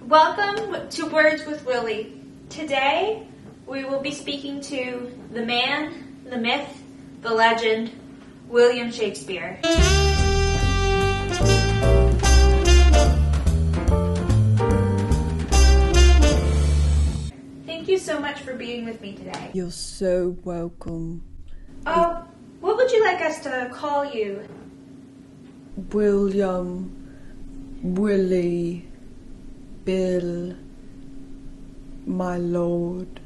Welcome to Words with Willy. Today we will be speaking to the man, the myth, the legend, William Shakespeare. Thank you so much for being with me today. You're so welcome. What would you like us to call you? William, Willy, Bill, my lord.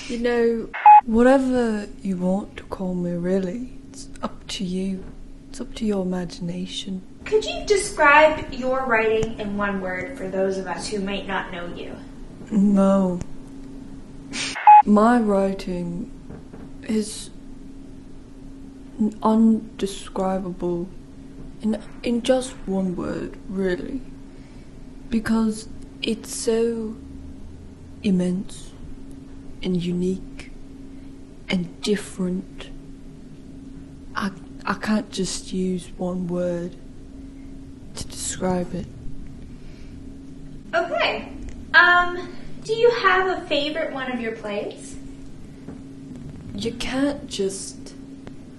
You know, whatever you want to call me, really. It's up to you. It's up to your imagination. Could you describe your writing in one word for those of us who might not know you? No. My writing is undescribable in just one word, really. Because it's so immense and unique and different. I can't just use one word to describe it. Okay. Do you have a favorite one of your plays? You can't just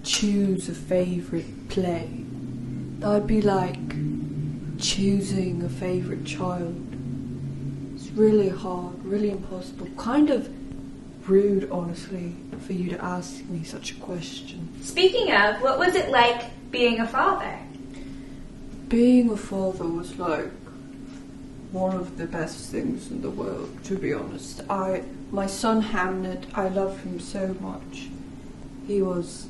choose a favorite play. That'd be like choosing a favorite child. It's really hard, really impossible. Kind of rude, honestly, for you to ask me such a question. Speaking of, what was it like being a father? Being a father was like one of the best things in the world, to be honest. My son Hamnet, I love him so much. He was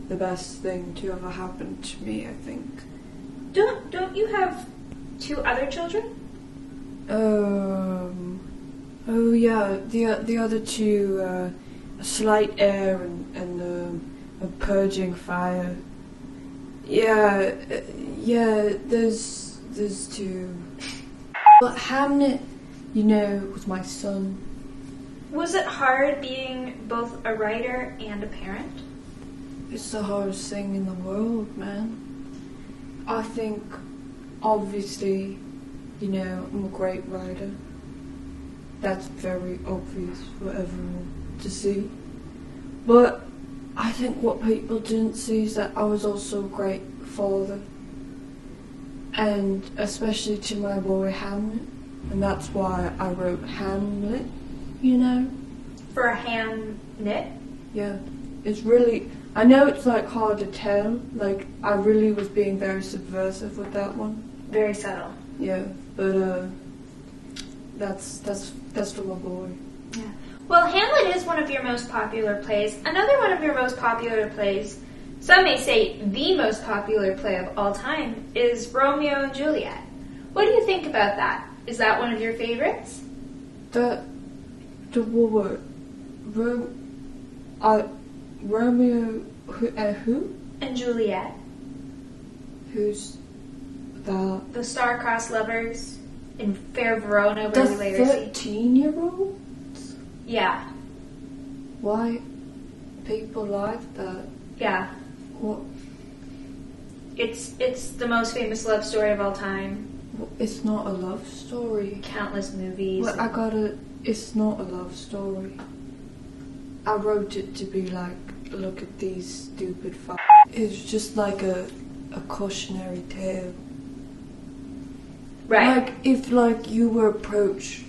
the best thing to ever happen to me, I think. Don't you have two other children? Oh yeah, the other two, a slight air and a purging fire. Yeah, there's two. But Hamnet, you know, was my son. Was it hard being both a writer and a parent? It's the hardest thing in the world, man. I think, obviously, you know, I'm a great writer. That's very obvious for everyone to see. But I think what people didn't see is that I was also a great father. And especially to my boy Hamlet. And that's why I wrote Hamlet, you know? For a hand knit? Yeah. It's really, I know it's like hard to tell. Like, I really was being very subversive with that one. Very subtle. Yeah, but that's for my boy. Yeah. Well, Hamlet is one of your most popular plays. Another one of your most popular plays, some may say the most popular play of all time, is Romeo and Juliet. What do you think about that? Is that one of your favorites? The what? Romeo, who? And Juliet. Who's that? The star-crossed lovers in Fair Verona, where we later see. The 13-year-old? Yeah. Why people like that? Yeah. What? It's the most famous love story of all time. It's not a love story. Countless movies. Well, it's not a love story. I wrote it to be like, look at these stupid It's just like a cautionary tale. Right. Like, if like you were approached,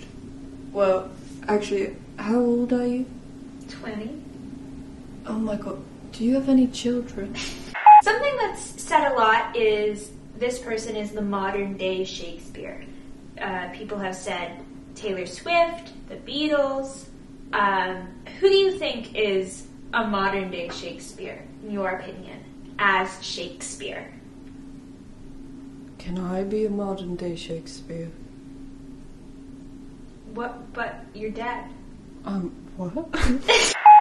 well, actually, how old are you? 20. Oh my god, do you have any children? Something that's said a lot is this person is the modern day Shakespeare. People have said Taylor Swift, the Beatles. Who do you think is a modern day Shakespeare, in your opinion, as Shakespeare? Can I be a modern day Shakespeare? What? But you're dead. What?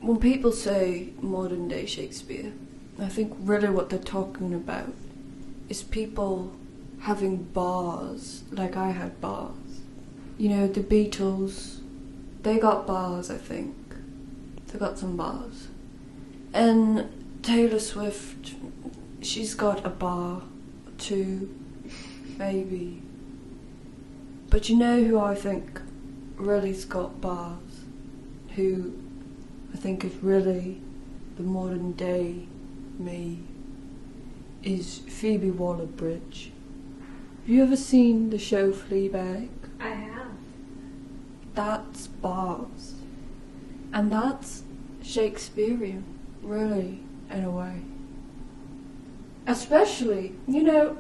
When people say modern day Shakespeare, I think really what they're talking about is people having bars, like I had bars. You know, the Beatles, they got bars, I think. They got some bars. And Taylor Swift, she's got a bar too, maybe. But you know who I think really's got bars? Who I think is really the modern day me is Phoebe Waller-Bridge. Have you ever seen the show Fleabag? I have. That's bars. And that's Shakespearean, really, in a way. Especially, you know,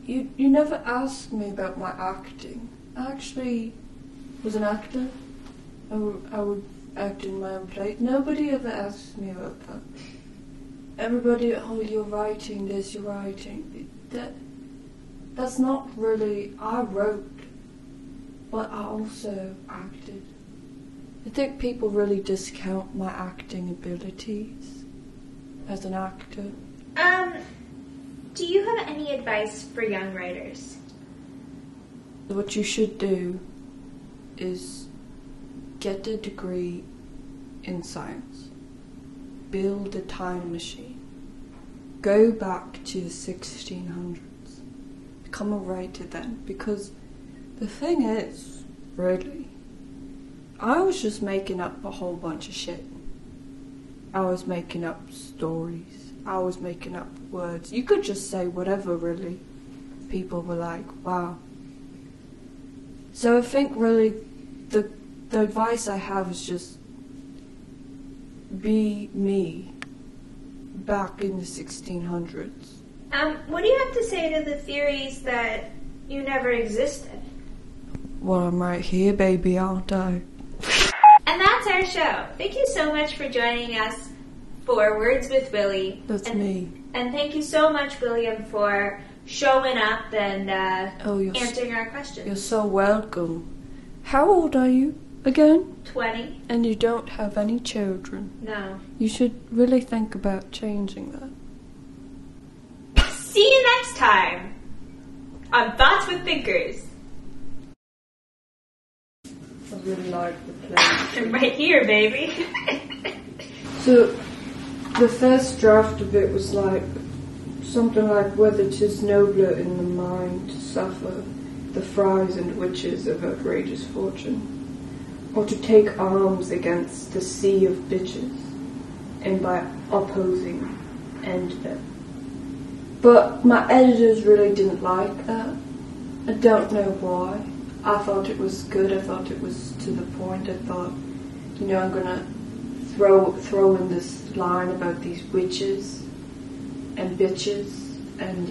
you never asked me about my acting. I actually was an actor. I would act in my own play. Nobody ever asked me about that. Everybody, oh, you're writing this, you're writing. That's not really, I wrote, but I also acted. I think people really discount my acting abilities as an actor. Do you have any advice for young writers? What you should do is get a degree in science. Build a time machine. Go back to the 1600s. Become a writer then. Because the thing is, really, I was just making up a whole bunch of shit. I was making up stories. I was making up words. You could just say whatever, really. People were like, wow. So I think really the advice I have is just be me back in the 1600s. What do you have to say to the theories that you never existed? Well, I'm right here, baby, aren't I? And that's our show. Thank you so much for joining us for Words with Willy. That's me. And thank you so much, William, for showing up and answering our questions. You're so welcome. How old are you again? 20. And you don't have any children. No. You should really think about changing that. See you next time on Thoughts with Thinkers. I really like the play. I'm right here, baby. So, the first draft of it was like something like whether 'tis nobler in the mind to suffer the friars and witches of outrageous fortune, or to take arms against the sea of bitches, and by opposing end them. But my editors really didn't like that. I don't know why. I thought it was good. I thought it was to the point. I thought, you know, I'm gonna throw in this line about these witches and bitches, and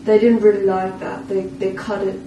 they didn't really like that. They cut it